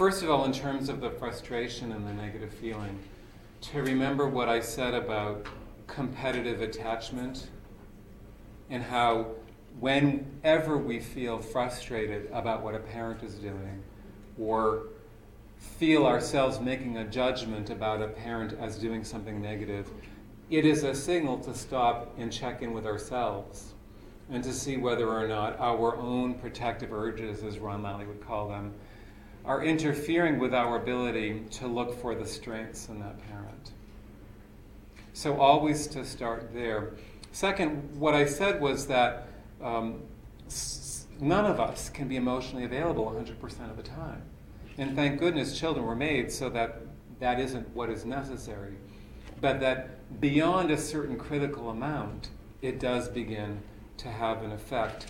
First of all, in terms of the frustration and the negative feeling, to remember what I said about competitive attachment and how whenever we feel frustrated about what a parent is doing or feel ourselves making a judgment about a parent as doing something negative, it is a signal to stop and check in with ourselves and to see whether or not our own protective urges, as Ron Lally would call them, are interfering with our ability to look for the strengths in that parent. So always to start there. Second, what I said was that none of us can be emotionally available 100% of the time. And thank goodness children were made so that that isn't what is necessary. But that beyond a certain critical amount, it does begin to have an effect.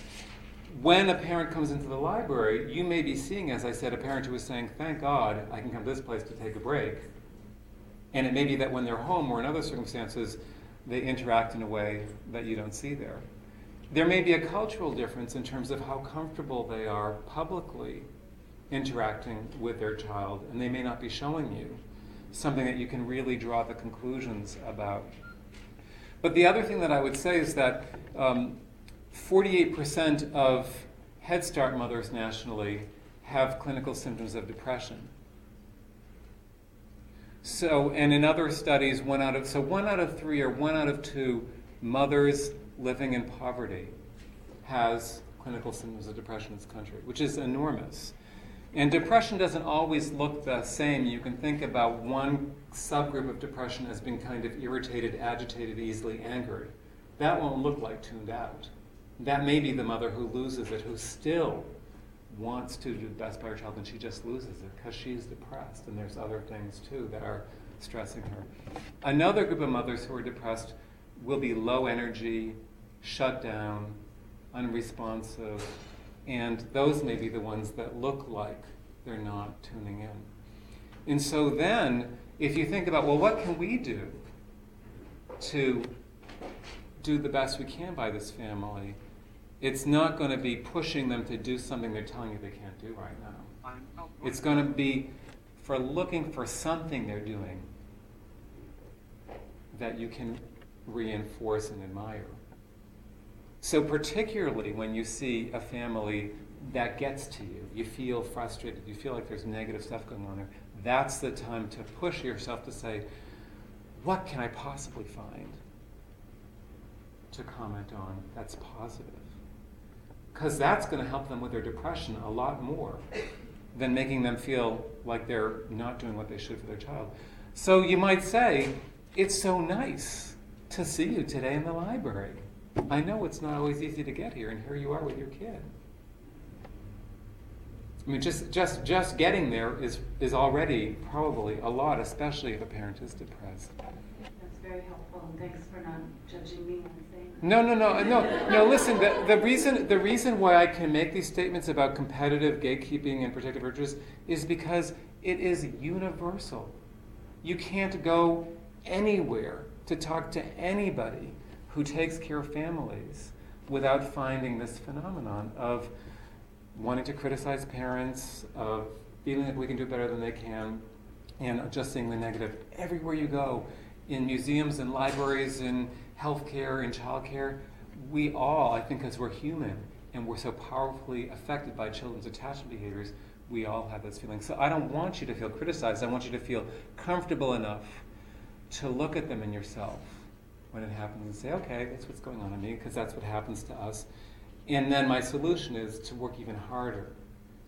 When a parent comes into the library, you may be seeing, as I said, a parent who is saying, thank God I can come to this place to take a break. And it may be that when they're home or in other circumstances, they interact in a way that you don't see there. There may be a cultural difference in terms of how comfortable they are publicly interacting with their child, and they may not be showing you something that you can really draw the conclusions about. But the other thing that I would say is that 48% of Head Start mothers nationally have clinical symptoms of depression. So, and in other studies, one out of 3 or 1 out of 2 mothers living in poverty has clinical symptoms of depression in this country, which is enormous. And depression doesn't always look the same. You can think about one subgroup of depression as being kind of irritated, agitated, easily angered. That won't look like tuned out. That may be the mother who loses it, who still wants to do the best by her child, and she just loses it because she's depressed, and there's other things too that are stressing her. Another group of mothers who are depressed will be low energy, shut down, unresponsive, and those may be the ones that look like they're not tuning in. And so then, if you think about, well, what can we do to do the best we can by this family? It's not going to be pushing them to do something they're telling you they can't do right now. It's going to be for looking for something they're doing that you can reinforce and admire. So particularly when you see a family that gets to you, you feel frustrated, you feel like there's negative stuff going on there, that's the time to push yourself to say, what can I possibly find to comment on that's positive? Because that's going to help them with their depression a lot more than making them feel like they're not doing what they should for their child. So you might say, it's so nice to see you today in the library. I know it's not always easy to get here, and here you are with your kid. I mean, just getting there is already probably a lot, especially if a parent is depressed. That's very helpful, and thanks for not judging me when saying that. No. Listen, the reason why I can make these statements about competitive gatekeeping and protective urges is because it is universal. You can't go anywhere to talk to anybody who takes care of families without finding this phenomenon of wanting to criticize parents, of feeling like we can do better than they can, and just seeing the negative everywhere you go, in museums, in libraries, in healthcare, in childcare. We all, I think, because we're human and we're so powerfully affected by children's attachment behaviors, we all have this feeling. So I don't want you to feel criticized. I want you to feel comfortable enough to look at them in yourself when it happens and say, okay, that's what's going on in me, because that's what happens to us. And then my solution is to work even harder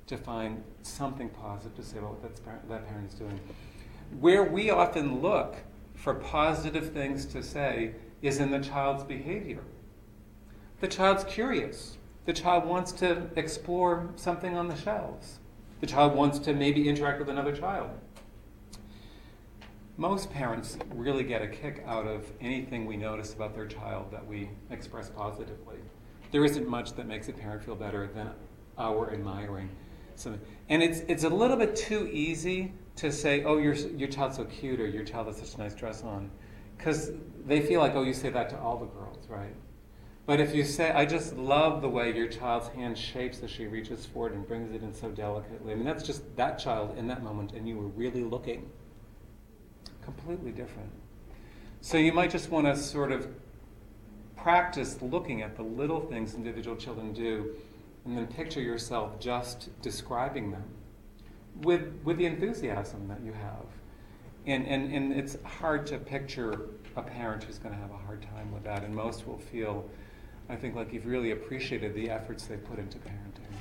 to find something positive to say about what that parent is doing. Where we often look for positive things to say is in the child's behavior. The child's curious. The child wants to explore something on the shelves. The child wants to maybe interact with another child. Most parents really get a kick out of anything we notice about their child that we express positively. There isn't much that makes a parent feel better than our admiring something. And it's a little bit too easy to say, oh, your child's so cute, or your child has such a nice dress on. Because they feel like, oh, you say that to all the girls, right? But if you say, I just love the way your child's hand shapes as she reaches forward and brings it in so delicately. I mean, that's just that child in that moment, and you were really looking. Completely different. So you might just want to sort of practice looking at the little things individual children do, and then picture yourself just describing them with the enthusiasm that you have. And it's hard to picture a parent who's going to have a hard time with that, and most will feel, I think, like you've really appreciated the efforts they put into parenting.